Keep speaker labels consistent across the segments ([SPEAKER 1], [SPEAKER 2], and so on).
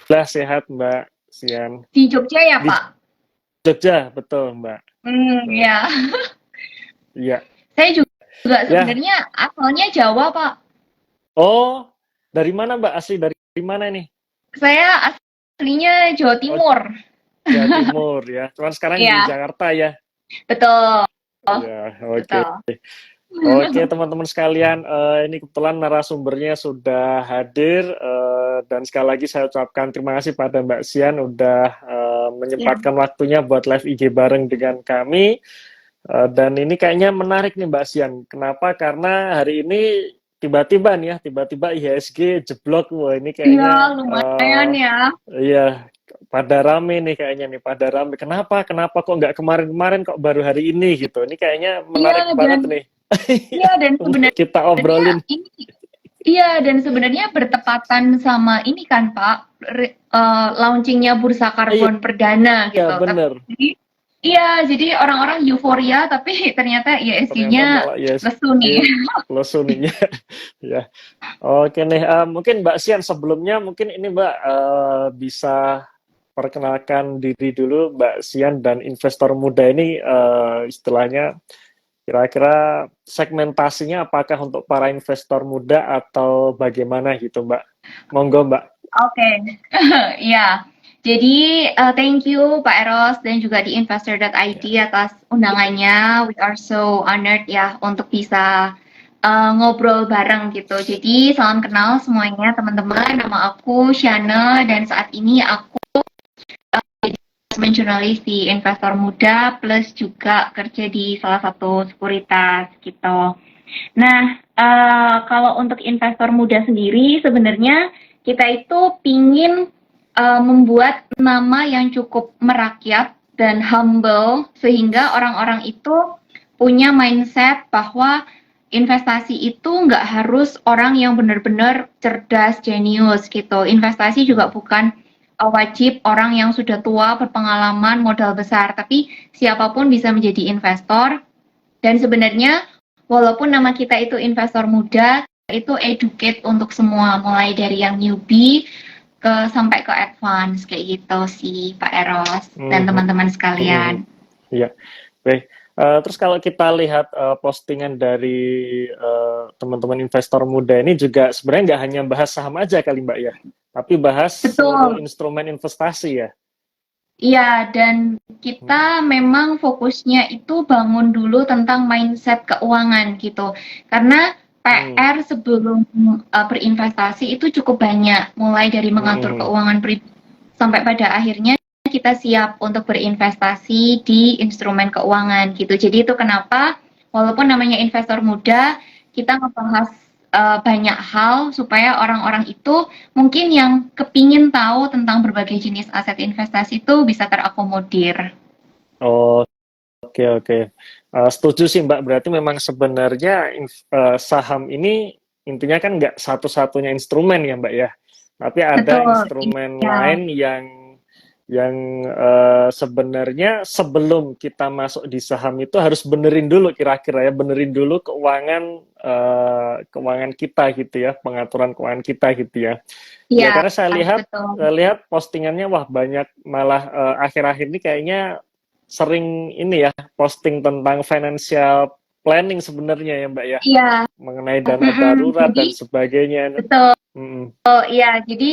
[SPEAKER 1] Alhamdulillah sehat Mbak Sian.
[SPEAKER 2] Di Jogja ya,
[SPEAKER 1] Di
[SPEAKER 2] Pak?
[SPEAKER 1] Jogja, betul Mbak. Betul.
[SPEAKER 2] Ya.
[SPEAKER 1] Iya.
[SPEAKER 2] Saya juga
[SPEAKER 1] Ya.
[SPEAKER 2] sebenarnya asalnya Jawa, Pak.
[SPEAKER 1] Oh, dari mana Mbak? Asli dari mana nih?
[SPEAKER 2] Saya aslinya Jawa
[SPEAKER 1] Oh,
[SPEAKER 2] Timur.
[SPEAKER 1] Jawa Timur ya. Cuman sekarang di
[SPEAKER 2] Iya,
[SPEAKER 1] Jakarta ya.
[SPEAKER 2] betul,
[SPEAKER 1] Ya, oke.
[SPEAKER 2] betul.
[SPEAKER 1] Oke, teman-teman sekalian, ini kebetulan narasumbernya sudah hadir dan sekali lagi saya ucapkan terima kasih pada Mbak Sian udah
[SPEAKER 2] Ya.
[SPEAKER 1] menyempatkan waktunya buat live IG bareng dengan kami. Dan ini kayaknya menarik nih Mbak Sian. Kenapa? Karena hari ini tiba-tiba nih ya, tiba-tiba IHSG jeblok. Wah, ini
[SPEAKER 2] Iya,
[SPEAKER 1] kayaknya
[SPEAKER 2] lumayan ya.
[SPEAKER 1] iya pada rame nih kayaknya nih, pada rame. Kenapa? Kenapa kok nggak kemarin-kemarin kok baru hari ini gitu? Ini kayaknya
[SPEAKER 2] Iya,
[SPEAKER 1] menarik
[SPEAKER 2] dan
[SPEAKER 1] banget nih
[SPEAKER 2] iya dan
[SPEAKER 1] untuk
[SPEAKER 2] sebenarnya
[SPEAKER 1] kita obrolin.
[SPEAKER 2] ini iya dan sebenarnya bertepatan sama ini kan Pak, launchingnya bursa
[SPEAKER 1] Iya,
[SPEAKER 2] karbon perdana gitu.
[SPEAKER 1] bener.
[SPEAKER 2] Tapi iya, jadi orang-orang euforia tapi ternyata
[SPEAKER 1] Ternyata
[SPEAKER 2] ISG-nya
[SPEAKER 1] malah IHSG
[SPEAKER 2] lesu nih.
[SPEAKER 1] plus nih ya. Oke nih, mungkin Mbak Sian sebelumnya mungkin ini Mbak bisa perkenalkan diri dulu Mbak Sian dan investor muda ini istilahnya kira-kira segmentasinya apakah untuk para investor muda atau bagaimana gitu Mbak? Monggo Mbak.
[SPEAKER 2] Oke, iya. Jadi thank you Pak Eros dan juga di investor.id
[SPEAKER 1] Ya,
[SPEAKER 2] atas undangannya. We are so honored ya untuk bisa ngobrol bareng gitu. Jadi salam kenal semuanya teman-teman. Nama aku Shana dan saat ini aku investment jurnalis di Investor Muda plus juga kerja di salah satu sekuritas gitu. Nah, kalau untuk investor muda sendiri sebenarnya kita itu pingin membuat nama yang cukup merakyat dan humble sehingga orang-orang itu punya mindset bahwa investasi itu nggak harus orang yang benar-benar cerdas, jenius gitu. Investasi juga bukan wajib orang yang sudah tua, berpengalaman, modal besar, tapi siapapun bisa menjadi investor. Dan sebenarnya walaupun nama kita itu investor muda, itu educate untuk semua, mulai dari yang newbie sampai ke advance kayak gitu sih Pak Eros dan
[SPEAKER 1] Mhm,
[SPEAKER 2] teman-teman
[SPEAKER 1] mhm.
[SPEAKER 2] sekalian.
[SPEAKER 1] Iya, baik. Terus kalau kita lihat postingan dari teman-teman investor muda ini juga sebenarnya nggak hanya bahas saham aja kali Mbak ya, tapi bahas seluruh
[SPEAKER 2] Betul.
[SPEAKER 1] instrumen investasi ya.
[SPEAKER 2] Iya, dan
[SPEAKER 1] Mhm,
[SPEAKER 2] kita memang fokusnya itu bangun dulu tentang mindset keuangan gitu. Karena
[SPEAKER 1] mhm,
[SPEAKER 2] PR sebelum berinvestasi itu cukup banyak, mulai dari mengatur
[SPEAKER 1] mhm.
[SPEAKER 2] keuangan pribadi sampai pada akhirnya kita siap untuk berinvestasi di instrumen keuangan gitu. Jadi itu kenapa walaupun namanya investor muda, kita ngebahas banyak hal supaya orang-orang itu mungkin yang kepingin tahu tentang berbagai jenis aset investasi itu bisa terakomodir.
[SPEAKER 1] Oh, oke oke. Setuju sih Mbak. Berarti memang sebenarnya saham ini intinya kan nggak satu-satunya instrumen ya Mbak ya. Tapi ada
[SPEAKER 2] Betul,
[SPEAKER 1] instrumen
[SPEAKER 2] iya.
[SPEAKER 1] lain yang sebenarnya sebelum kita masuk di saham itu harus benerin dulu kira-kira ya, benerin dulu keuangan kita gitu ya, pengaturan keuangan kita gitu ya. Ya
[SPEAKER 2] Iya,
[SPEAKER 1] karena saya lihat
[SPEAKER 2] betul.
[SPEAKER 1] lihat postingannya wah banyak malah akhir-akhir ini kayaknya sering ini ya posting tentang financial planning sebenarnya ya Mbak ya,
[SPEAKER 2] Iya,
[SPEAKER 1] mengenai dana darurat
[SPEAKER 2] jadi
[SPEAKER 1] dan sebagainya.
[SPEAKER 2] betul.
[SPEAKER 1] Mm,
[SPEAKER 2] Iya, jadi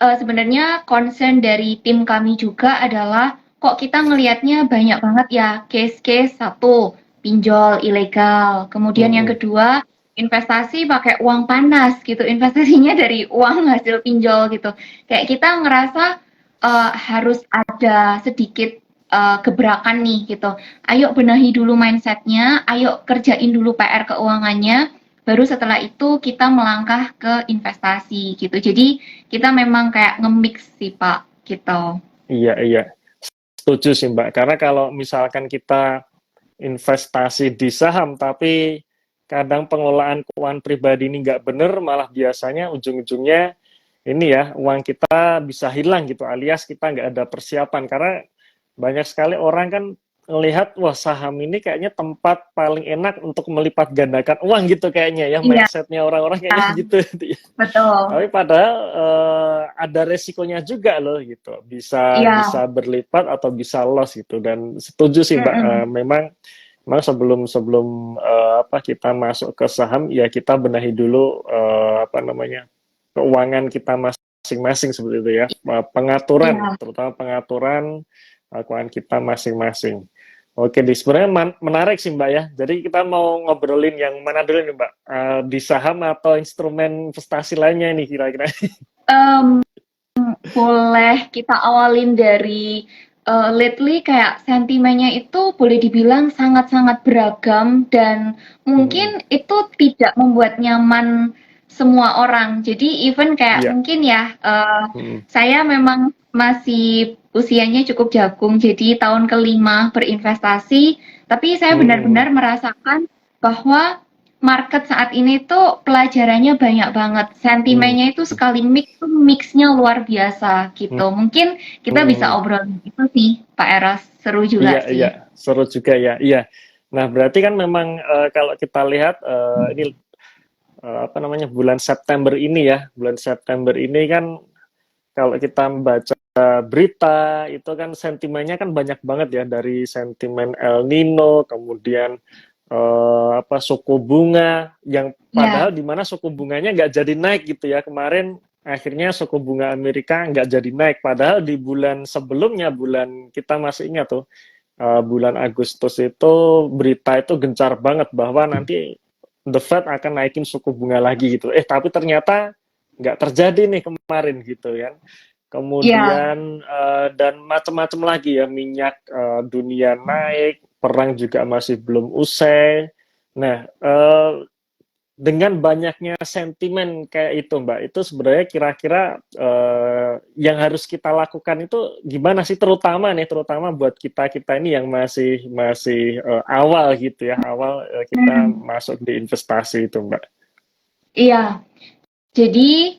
[SPEAKER 2] sebenarnya concern dari tim kami juga adalah kok kita ngelihatnya banyak banget ya case-case satu pinjol ilegal, kemudian yang
[SPEAKER 1] mm,
[SPEAKER 2] kedua investasi pakai uang panas gitu, investasinya dari uang hasil pinjol gitu. Kayak kita ngerasa harus ada sedikit gebrakan nih gitu. Ayo benahi dulu mindsetnya, ayo kerjain dulu PR keuangannya, baru setelah itu kita melangkah ke investasi gitu. Jadi kita memang kayak nge-mix sih Pak gitu.
[SPEAKER 1] iya iya, setuju sih Mbak. Karena kalau misalkan kita investasi di saham tapi kadang pengelolaan keuangan pribadi ini nggak bener, malah biasanya ujung-ujungnya ini ya uang kita bisa hilang gitu, alias kita nggak ada persiapan karena banyak sekali orang kan ngelihat wah saham ini kayaknya tempat paling enak untuk melipat gandakan uang gitu kayaknya ya
[SPEAKER 2] Iya,
[SPEAKER 1] mindsetnya orang-orang kayaknya gitu.
[SPEAKER 2] betul.
[SPEAKER 1] Tapi padahal ada resikonya juga loh gitu. Bisa
[SPEAKER 2] Iya.
[SPEAKER 1] bisa berlipat atau bisa loss gitu. Dan setuju sih Mbak,
[SPEAKER 2] Mm-mm.
[SPEAKER 1] memang sebelum sebelum apa kita masuk ke saham ya kita benahi dulu apa namanya keuangan kita masing-masing seperti itu ya. Pengaturan,
[SPEAKER 2] Iya.
[SPEAKER 1] terutama pengaturan keuangan kita masing-masing. Oke, sebenarnya menarik sih Mbak ya. Jadi kita mau ngobrolin yang mana dulu nih Mbak? Di saham atau instrumen investasi lainnya nih kira-kira?
[SPEAKER 2] Em, Boleh kita awalin dari lately kayak sentimennya itu boleh dibilang sangat-sangat beragam dan
[SPEAKER 1] Hmm,
[SPEAKER 2] mungkin itu tidak membuat nyaman semua orang. Jadi even kayak
[SPEAKER 1] iya.
[SPEAKER 2] mungkin ya
[SPEAKER 1] Hmm,
[SPEAKER 2] saya memang masih usianya cukup jagung, jadi tahun kelima berinvestasi, tapi saya
[SPEAKER 1] hmm,
[SPEAKER 2] benar-benar merasakan bahwa market saat ini tuh pelajarannya banyak banget.
[SPEAKER 1] hmm,
[SPEAKER 2] Sentimennya itu sekali mix tuh mixnya luar biasa
[SPEAKER 1] hmm,
[SPEAKER 2] gitu. Mungkin kita bisa
[SPEAKER 1] hmm.
[SPEAKER 2] obrolin itu sih, Pak Eros. Seru
[SPEAKER 1] Iya,
[SPEAKER 2] juga
[SPEAKER 1] iya,
[SPEAKER 2] sih.
[SPEAKER 1] seru juga ya. Iya. Nah, berarti kan memang kalau kita lihat ini apa namanya bulan September ini ya, bulan September ini kan kalau kita membaca berita itu kan sentimennya kan banyak banget ya dari sentimen El Nino, kemudian apa suku bunga yang
[SPEAKER 2] Iya,
[SPEAKER 1] padahal di mana suku bunganya nggak jadi naik gitu ya kemarin akhirnya suku bunga Amerika nggak jadi naik padahal di bulan sebelumnya bulan kita masih ingat tuh bulan Agustus itu berita itu gencar banget bahwa nanti The Fed akan naikin suku bunga lagi gitu. Tapi ternyata nggak terjadi nih kemarin gitu kan.
[SPEAKER 2] iya.
[SPEAKER 1] Kemudian dan macam-macam lagi ya minyak dunia naik, perang juga masih belum usai. Nah, dengan banyaknya sentimen kayak itu, Mbak, itu sebenarnya kira-kira yang harus kita lakukan itu gimana sih? Terutama buat kita ini yang masih masih awal gitu ya, awal kita
[SPEAKER 2] Hmm,
[SPEAKER 1] masuk di investasi itu, Mbak.
[SPEAKER 2] iya. Jadi,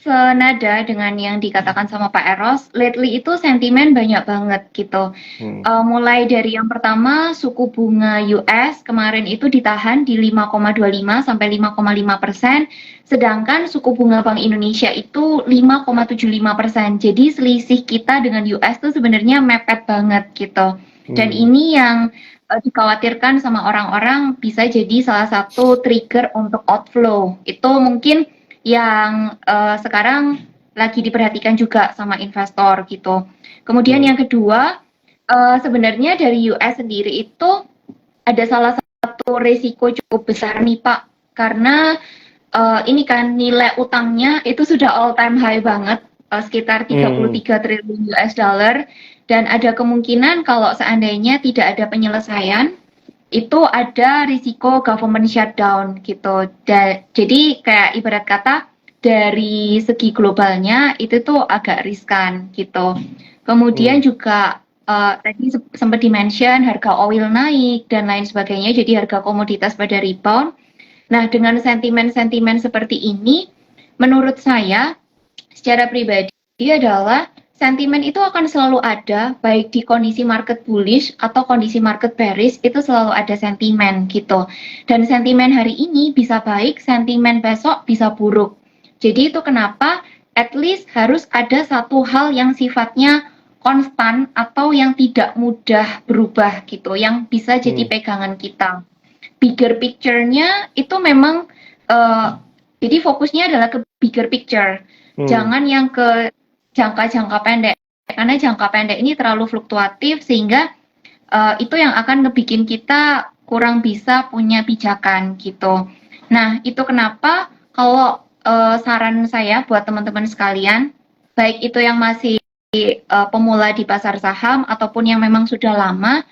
[SPEAKER 2] senada dengan yang dikatakan sama Pak Eros, lately itu sentimen banyak banget gitu.
[SPEAKER 1] Hmm.
[SPEAKER 2] Mulai dari yang pertama, suku bunga US kemarin itu ditahan di 5,25 sampai 5,5%, sedangkan suku bunga Bank Indonesia itu 5,75%. Jadi selisih kita dengan US itu sebenarnya mepet banget gitu. Dan
[SPEAKER 1] Hmm.
[SPEAKER 2] ini yang dikhawatirkan sama orang-orang bisa jadi salah satu trigger untuk outflow. Itu mungkin yang sekarang lagi diperhatikan juga sama investor gitu. Kemudian
[SPEAKER 1] Hmm.
[SPEAKER 2] yang kedua, sebenarnya dari US sendiri itu ada salah satu risiko cukup besar nih Pak, karena ini kan nilai utangnya itu sudah all time high banget, sekitar
[SPEAKER 1] Hmm.
[SPEAKER 2] 33 triliun US dollar, dan ada kemungkinan kalau seandainya tidak ada penyelesaian, itu ada risiko government shutdown gitu. Jadi kayak ibarat kata dari segi globalnya itu tuh agak riskan gitu.
[SPEAKER 1] Hmm.
[SPEAKER 2] Kemudian juga tadi sempat dimention harga oil naik dan lain sebagainya, jadi harga komoditas pada rebound. Nah, dengan sentimen-sentimen seperti ini, menurut saya secara pribadi adalah sentimen itu akan selalu ada, baik di kondisi market bullish atau kondisi market bearish, itu selalu ada sentimen gitu. Dan sentimen hari ini bisa baik, sentimen besok bisa buruk. Jadi itu kenapa at least harus ada satu hal yang sifatnya konstan atau yang tidak mudah berubah gitu, yang bisa jadi
[SPEAKER 1] Hmm.
[SPEAKER 2] pegangan kita. Bigger picture-nya itu memang jadi fokusnya adalah ke bigger picture.
[SPEAKER 1] Hmm.
[SPEAKER 2] Jangan yang ke jangka-jangka pendek. Karena jangka pendek ini terlalu fluktuatif sehingga itu yang akan ngebikin kita kurang bisa punya pijakan gitu. Nah, itu kenapa kalau saran saya buat teman-teman sekalian, baik itu yang masih pemula di pasar saham ataupun yang memang sudah lama,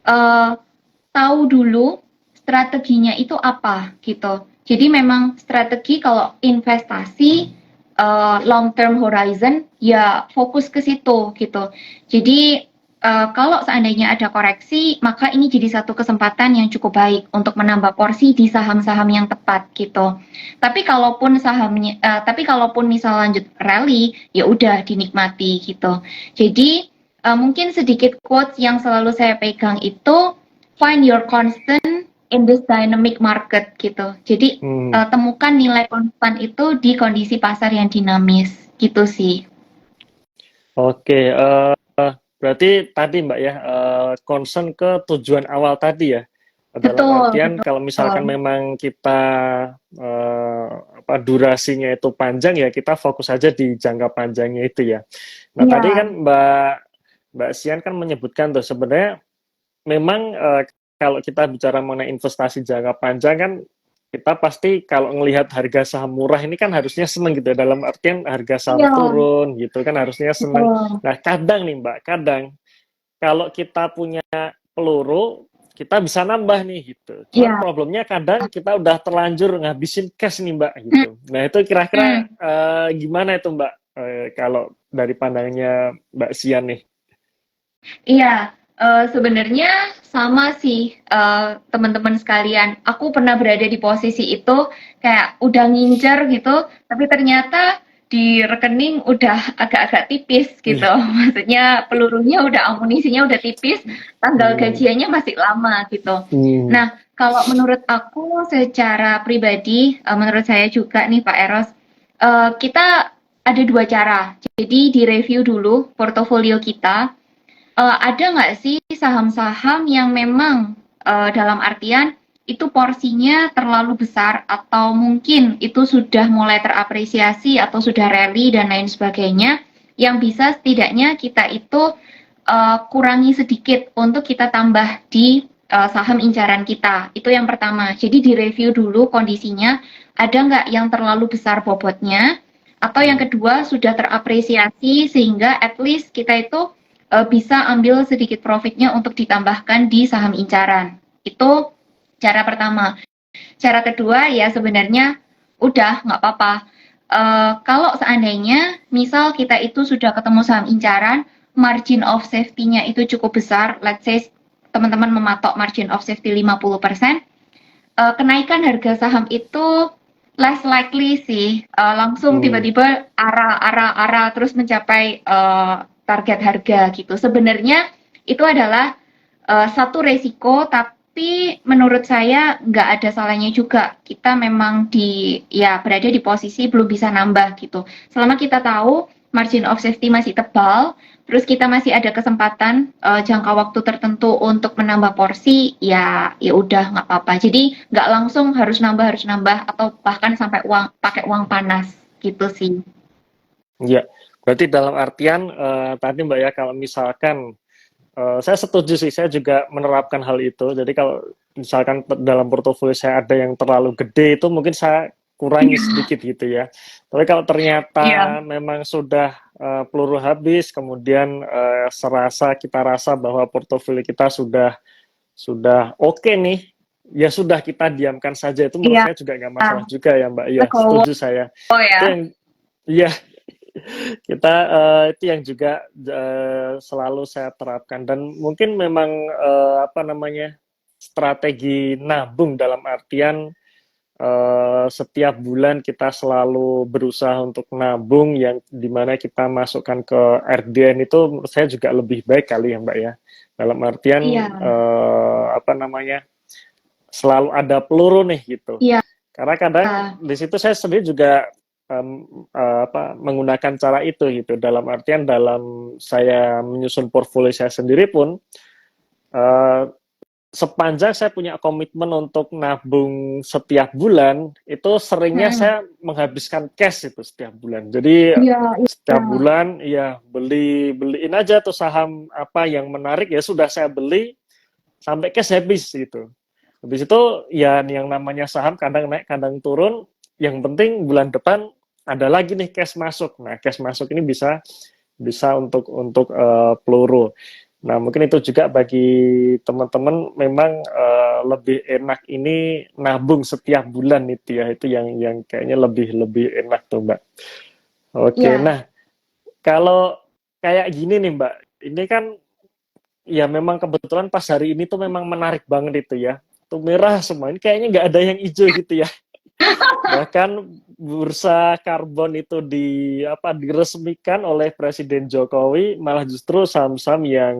[SPEAKER 2] uh, tahu dulu strateginya itu apa gitu. Jadi memang strategi kalau investasi long term horizon ya fokus ke situ gitu. Jadi kalau seandainya ada koreksi, maka ini jadi satu kesempatan yang cukup baik untuk menambah porsi di saham-saham yang tepat gitu. Tapi kalaupun misal lanjut rally, ya udah dinikmati gitu. Jadi mungkin sedikit quotes yang selalu saya pegang itu find your constant in this dynamic market gitu. Jadi temukan nilai konstan itu di kondisi pasar yang dinamis gitu sih.
[SPEAKER 1] Oke, berarti tadi Mbak ya, concern ke tujuan awal tadi ya. Dalam
[SPEAKER 2] Betul,
[SPEAKER 1] artian kalau misalkan
[SPEAKER 2] betul.
[SPEAKER 1] memang kita durasinya itu panjang ya kita fokus aja di jangka panjangnya itu ya. Nah tadi
[SPEAKER 2] Iya,
[SPEAKER 1] kan Mbak Sian kan menyebutkan tuh sebenarnya memang kalau kita bicara mengenai investasi jangka panjang kan kita pasti kalau ngelihat harga saham murah ini kan harusnya seneng gitu ya. Dalam artian harga saham
[SPEAKER 2] iya,
[SPEAKER 1] turun gitu kan harusnya seneng.
[SPEAKER 2] betul.
[SPEAKER 1] Nah kadang nih Mbak, kadang kalau kita punya peluru kita bisa nambah nih gitu. Cuman
[SPEAKER 2] Iya.
[SPEAKER 1] problemnya kadang kita udah terlanjur ngabisin cash nih Mbak
[SPEAKER 2] Hmm,
[SPEAKER 1] gitu. Nah itu kira-kira
[SPEAKER 2] hmm.
[SPEAKER 1] gimana itu Mbak kalau dari pandangannya Mbak Sian nih?
[SPEAKER 2] Iya, sebenarnya sama sih, teman-teman sekalian. Aku pernah berada di posisi itu, kayak udah ngincer gitu, tapi ternyata di rekening udah agak-agak tipis gitu.
[SPEAKER 1] Iya.
[SPEAKER 2] Maksudnya pelurunya udah amunisinya udah tipis, tanggal
[SPEAKER 1] Hmm.
[SPEAKER 2] gajiannya masih lama gitu.
[SPEAKER 1] Hmm.
[SPEAKER 2] Nah, kalau menurut aku secara pribadi, menurut saya juga nih Pak Eros, kita ada 2 cara. Jadi direview dulu portofolio kita. Ada nggak sih saham-saham yang memang dalam artian itu porsinya terlalu besar atau mungkin itu sudah mulai terapresiasi atau sudah rally dan lain sebagainya yang bisa setidaknya kita itu kurangi sedikit untuk kita tambah di saham incaran kita. Itu yang pertama. Jadi direview dulu kondisinya, ada nggak yang terlalu besar bobotnya, atau yang
[SPEAKER 1] Hmm.
[SPEAKER 2] kedua sudah terapresiasi sehingga at least kita itu bisa ambil sedikit profitnya untuk ditambahkan di saham incaran. Itu cara pertama. Cara kedua ya sebenarnya udah nggak apa-apa. Kalau seandainya misal kita itu sudah ketemu saham incaran, margin of safety-nya itu cukup besar, let's say teman-teman mematok margin of safety 50%, kenaikan harga saham itu less likely sih langsung
[SPEAKER 1] Hmm.
[SPEAKER 2] tiba-tiba arah terus mencapai target harga gitu. Sebenarnya itu adalah satu resiko, tapi menurut saya nggak ada salahnya juga. Kita memang ya berada di posisi belum bisa nambah gitu. Selama kita tahu margin of safety masih tebal, terus kita masih ada kesempatan jangka waktu tertentu untuk menambah porsi, ya udah nggak apa-apa. Jadi nggak langsung harus nambah atau bahkan sampai pakai uang panas gitu sih.
[SPEAKER 1] Ya, berarti dalam artian tadi Mbak ya kalau misalkan saya setuju sih, saya juga menerapkan hal itu. Jadi kalau misalkan dalam portofolio saya ada yang terlalu gede itu mungkin saya kurangi sedikit gitu ya. Tapi kalau
[SPEAKER 2] Iya,
[SPEAKER 1] ternyata memang sudah peluru habis, kemudian kita rasa bahwa portofolio kita sudah oke nih, ya sudah kita diamkan saja. Itu menurut
[SPEAKER 2] iya,
[SPEAKER 1] saya juga nggak masalah juga ya Mbak. Ya,
[SPEAKER 2] legowo
[SPEAKER 1] setuju saya. Itu
[SPEAKER 2] ya.
[SPEAKER 1] yang Iya, kita itu yang juga selalu saya terapkan dan mungkin memang apa namanya strategi nabung dalam artian setiap bulan kita selalu berusaha untuk nabung yang dimana kita masukkan ke RDN itu menurut saya juga lebih baik kali ya Mbak ya dalam artian
[SPEAKER 2] Iya,
[SPEAKER 1] apa namanya selalu ada peluru nih gitu
[SPEAKER 2] iya,
[SPEAKER 1] karena kadang di situ saya sendiri juga menggunakan cara itu gitu dalam artian dalam saya menyusun portfolio saya sendiri pun uh, sepanjang saya punya komitmen untuk nabung setiap bulan itu seringnya
[SPEAKER 2] mm,
[SPEAKER 1] saya menghabiskan cash itu setiap bulan jadi
[SPEAKER 2] iya, iya,
[SPEAKER 1] setiap bulan ya beliin aja tuh saham apa yang menarik ya sudah saya beli sampai cash habis gitu. Habis itu ya yang namanya saham kadang naik kadang turun yang penting bulan depan ada lagi nih cash masuk. Nah, cash masuk ini bisa bisa untuk peluru. Nah, mungkin itu juga bagi teman-teman memang lebih enak ini nabung setiap bulan itu ya. Itu yang kayaknya lebih lebih enak tuh, Mbak. Oke.
[SPEAKER 2] iya,
[SPEAKER 1] Nah, kalau kayak gini nih, Mbak. Ini kan ya memang kebetulan pas hari ini tuh memang menarik banget itu ya. Tuh merah semua. Ini kayaknya nggak ada yang hijau gitu ya. Bahkan bursa karbon itu diresmikan oleh Presiden Jokowi, malah justru saham-saham yang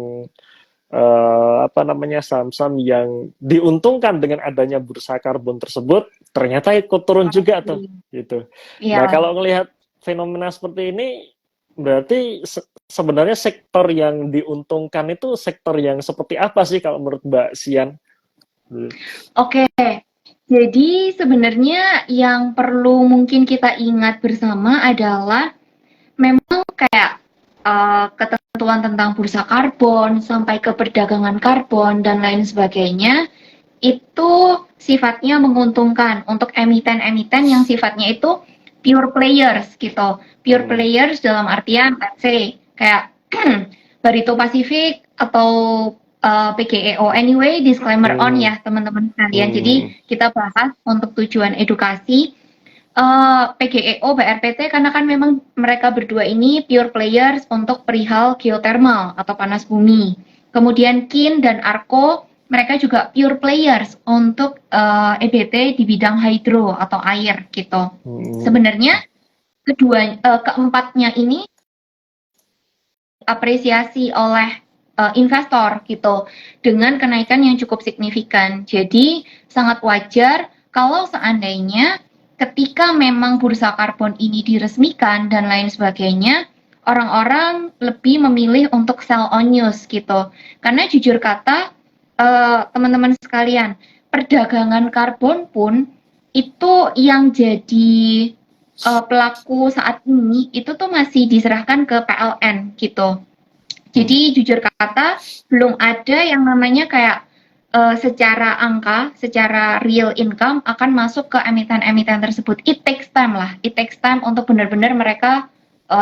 [SPEAKER 1] saham-saham yang diuntungkan dengan adanya bursa karbon tersebut ternyata ikut turun juga tuh gitu. Nah,
[SPEAKER 2] Iya.
[SPEAKER 1] kalau melihat fenomena seperti ini berarti sebenarnya sektor yang diuntungkan itu sektor yang seperti apa sih kalau menurut Mbak Sian?
[SPEAKER 2] Oke, jadi sebenarnya yang perlu mungkin kita ingat bersama adalah memang kayak ketentuan tentang bursa karbon sampai ke perdagangan karbon dan lain sebagainya itu sifatnya menguntungkan untuk emiten-emiten yang sifatnya itu pure players gitu. Pure players dalam artian let's say kayak Barito Pacific atau PGEO. Anyway, disclaimer on ya teman-teman sekalian. Jadi kita bahas untuk tujuan edukasi PGEO, BRPT karena kan memang mereka berdua ini pure players untuk perihal geothermal atau panas bumi. Kemudian Kin dan Arko mereka juga pure players untuk EBT di bidang hydro atau air gitu. Sebenarnya keempatnya ini apresiasi oleh investor gitu dengan kenaikan yang cukup signifikan. Jadi sangat wajar kalau seandainya ketika memang bursa karbon ini diresmikan dan lain sebagainya, orang-orang lebih memilih untuk sell on news gitu. Karena jujur kata, teman-teman sekalian, perdagangan karbon pun itu yang jadi pelaku saat ini itu tuh masih diserahkan ke PLN gitu. Jadi jujur kata belum ada yang namanya kayak secara angka, secara real income akan masuk ke emiten-emiten tersebut. It takes time lah. It takes time untuk benar-benar mereka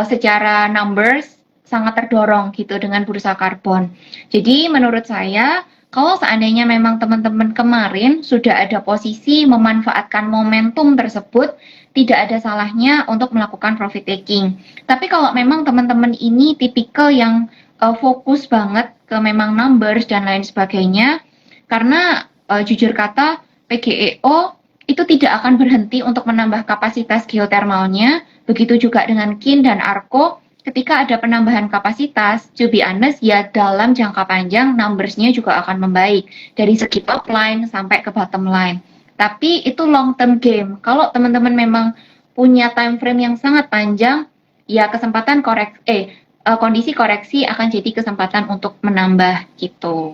[SPEAKER 2] secara numbers sangat terdorong gitu dengan bursa karbon. Jadi menurut saya kalau seandainya memang teman-teman kemarin sudah ada posisi memanfaatkan momentum tersebut, tidak ada salahnya untuk melakukan profit taking. Tapi kalau memang teman-teman ini tipikal yang fokus banget ke memang numbers dan lain sebagainya, karena jujur kata PGEO itu tidak akan berhenti untuk menambah kapasitas geothermalnya, begitu juga dengan Kin dan Arko. Ketika ada penambahan kapasitas, to be honest, ya dalam jangka panjang numbers-nya juga akan membaik dari segi top line sampai ke bottom line. Tapi itu long term game. Kalau teman-teman memang punya time frame yang sangat panjang, ya kondisi koreksi akan jadi kesempatan untuk menambah gitu.